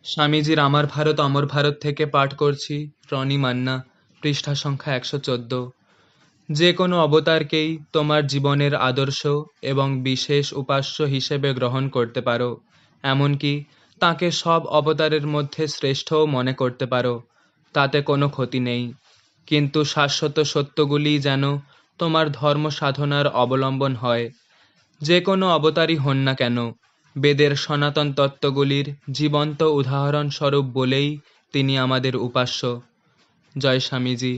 স্বামীজির আমার ভারত অমর ভারত থেকে পাঠ করছি। রনি মান্না, পৃষ্ঠা সংখ্যা 114। যে কোনো অবতারকেই তোমার জীবনের আদর্শ এবং বিশেষ উপাস্য হিসেবে গ্রহণ করতে পারো, এমনকি তাকে সব অবতারের মধ্যে শ্রেষ্ঠও মনে করতে পারো, তাতে কোনো ক্ষতি নেই। কিন্তু শাশ্বত সত্যগুলি যেন তোমার ধর্ম সাধনার অবলম্বন হয়। যে কোনো অবতারই হন না কেন, বেদের সনাতন তত্ত্বগুলির জীবন্ত উদাহরণস্বরূপ বলেই তিনি আমাদের উপাস্য। জয় স্বামীজি।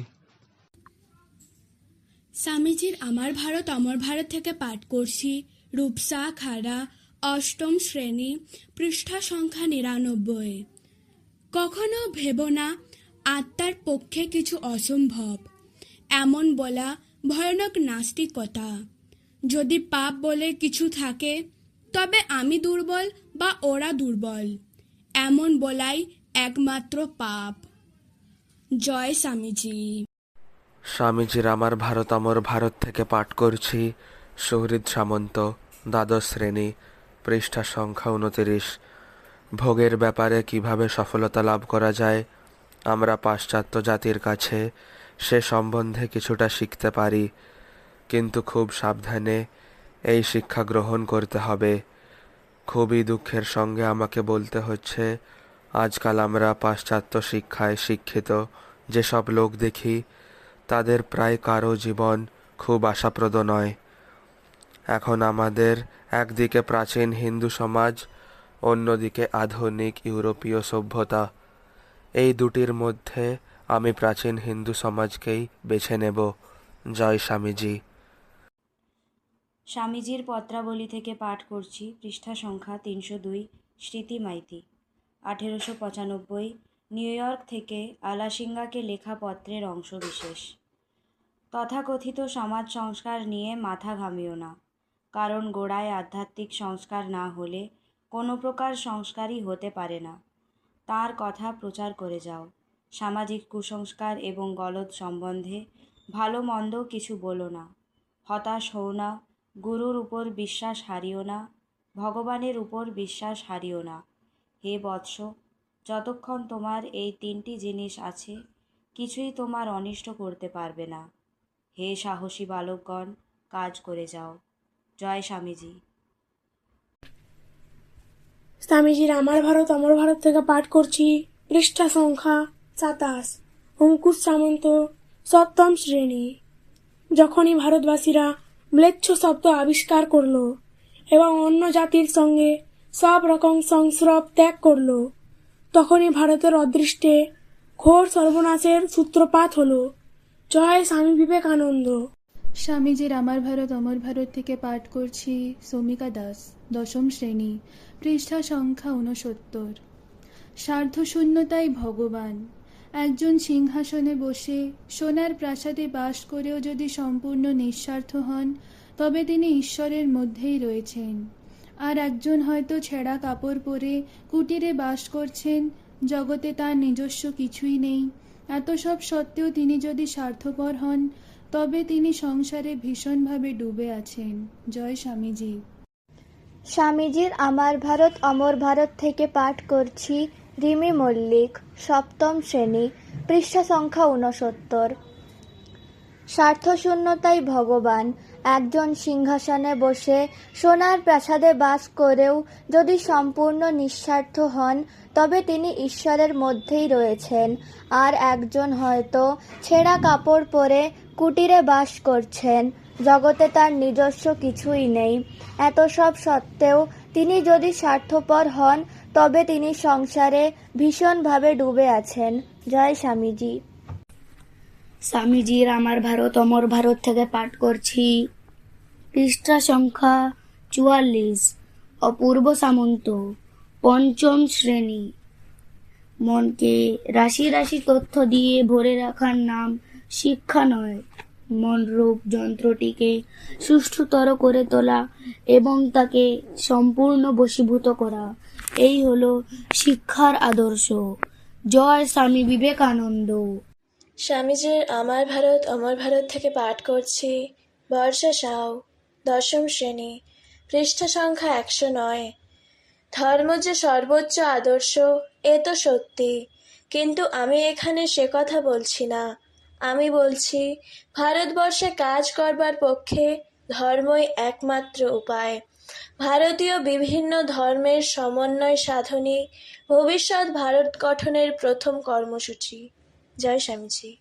স্বামীজির আমার ভারত অমর ভারত থেকে পাঠ করছি। রূপসা খাড়া, অষ্টম শ্রেণী, পৃষ্ঠা সংখ্যা 99। কখনো ভেব না আত্মার পক্ষে কিছু অসম্ভব, এমন বলা ভয়ানক নাস্তিকতা। যদি পাপ বলে কিছু থাকে, তবে আমি দুর্বল বা ওরা দুর্বল, এমন বলাই একমাত্র পাপ। জয় স্বামীজি। স্বামীজির আমার ভারত অমর ভারত থেকে পাঠ করছি। সুহৃদ সামন্ত, দ্বাদশ শ্রেণী, পৃষ্ঠা সংখ্যা 29। ভোগের ব্যাপারে কিভাবে সফলতা লাভ করা যায়, আমরা পাশ্চাত্য জাতির কাছে সে সম্বন্ধে কিছুটা শিখতে পারি, কিন্তু খুব সাবধানে এই শিক্ষা গ্রহণ করতে হবে। খুবই দুঃখের সঙ্গে আমাকে বলতে হচ্ছে, আজকাল আমরা পাশ্চাত্য শিক্ষায় শিক্ষিত যেসব লোক দেখি, তাদের প্রায় কারো জীবন খুব আশাপ্রদ নয়। এখন আমাদের একদিকে প্রাচীন হিন্দু সমাজ, অন্যদিকে আধুনিক ইউরোপীয় সভ্যতা। এই দুটির মধ্যে আমি প্রাচীন হিন্দু সমাজকেই বেছে নেব। জয় স্বামীজি। স্বামীজির পত্রাবলী থেকে পাঠ করছি। পৃষ্ঠা সংখ্যা 302। স্মৃতি মাইতি, 1895, নিউ ইয়র্ক থেকে আলাসিঙ্গাকে লেখা পত্রের অংশবিশেষ। তথাকথিত সমাজ সংস্কার নিয়ে মাথা ঘামিও না, কারণ গোড়ায় আধ্যাত্মিক সংস্কার না হলে কোনো প্রকার সংস্কারই হতে পারে না। তার কথা প্রচার করে যাও। সামাজিক কুসংস্কার এবং গলদ সম্বন্ধে ভালো মন্দ কিছু বলো না। হতাশ হও না, গুরুর উপর বিশ্বাস হারিও না, ভগবানের উপর বিশ্বাস হারিও না। হে বৎস, যতক্ষণ তোমার এই তিনটি জিনিস আছে, কিছুই তোমার অনিষ্ট করতে পারবে না। হে সাহসী বালকগণ, কাজ করে যাও। জয় স্বামীজি। স্বামীজির আমার ভারত অমর ভারত থেকে পাঠ করছি। পৃষ্ঠা সংখ্যা 27। অঙ্কুশ সামন্ত, সপ্তম শ্রেণী। যখনই ভারতবাসীরা ম্লেচ্ছ শব্দ আবিষ্কার করলো এবং অন্য জাতির সঙ্গে সব রকম সংস্রব ত্যাগ করলো, তখনই ভারতের অদৃষ্টে ঘোর সর্বনাশের সূত্রপাত হলো। জয় স্বামী বিবেকানন্দ। স্বামীজির আমার ভারত অমর ভারত থেকে পাঠ করছি। সৌমিকা দাস, দশম শ্রেণী, পৃষ্ঠা সংখ্যা 69। স্বার্থশূন্যতাই ভগবান। একজন সিংহাসনে বসে সোনার প্রাসাদে বাস করেও যদি সম্পূর্ণ নিঃস্বার্থ হন, তবে তিনি ঈশ্বরের মধ্যেই রয়েছেন। আর একজন হয়তো ছেঁড়া কাপড় পরে কুটিরে বাস করছেন, জগতে তার নিজস্ব কিছুই নেই। এত সব সত্ত্বেও তিনি যদি স্বার্থপর হন, তবে তিনি সংসারে ভীষণভাবে ডুবে আছেন। জয় স্বামীজি। স্বামীজির আমার ভারত অমর ভারত থেকে পাঠ করছি। রিমি মল্লিক, সপ্তম শ্রেণী, পৃষ্ঠা সংখ্যা 69। স্বার্থশূন্যতাই ভগবান। একজন সিংহাসনে বসে সোনার প্রাসাদে বাস করেও যদি সম্পূর্ণ নিঃস্বার্থ হন, তবে তিনি ঈশ্বরের মধ্যেই রয়েছেন। আর একজন হয়তো ছেঁড়া কাপড় পরে কুটিরে বাস করছেন, জগতে তার নিজস্ব কিছুই নেই। এত সব সত্ত্বেও তিনি যদি স্বার্থপর হন, তবে তিনি সংসারে ভীষণভাবে ডুবে আছেন। জয় স্বামীজি। স্বামীজির আমার ভারত অমর ভারত থেকে পাঠ করছি। পৃষ্ঠা সংখ্যা 44। অপূর্ব সামন্ত, পঞ্চম শ্রেণী। মনকে রাশি রাশি তথ্য দিয়ে ভরে রাখার নাম শিক্ষা নয়। মনরূপ যন্ত্রটিকে সুষ্ঠুতর করে তোলা এবং তাকে সম্পূর্ণ বশীভূত করা, এই হলো শিক্ষার আদর্শ। জয় স্বামী বিবেকানন্দ। স্বামীজির আমার ভারত অমর ভারত থেকে পাঠ করছি। বর্ষা সাউ, দশম শ্রেণী, পৃষ্ঠা সংখ্যা 109। ধর্ম যে সর্বোচ্চ আদর্শ, এ তো সত্যি, কিন্তু আমি এখানে সে কথা বলছি না। আমি বলছি ভারতবর্ষে কাজ করবার পক্ষে ধর্মই একমাত্র উপায়। ভারতীয় বিভিন্ন ধর্মের সমন্বয় সাধনই ভবিষ্যৎ ভারত গঠনের প্রথম কর্মসূচি। জয় স্বামীজি।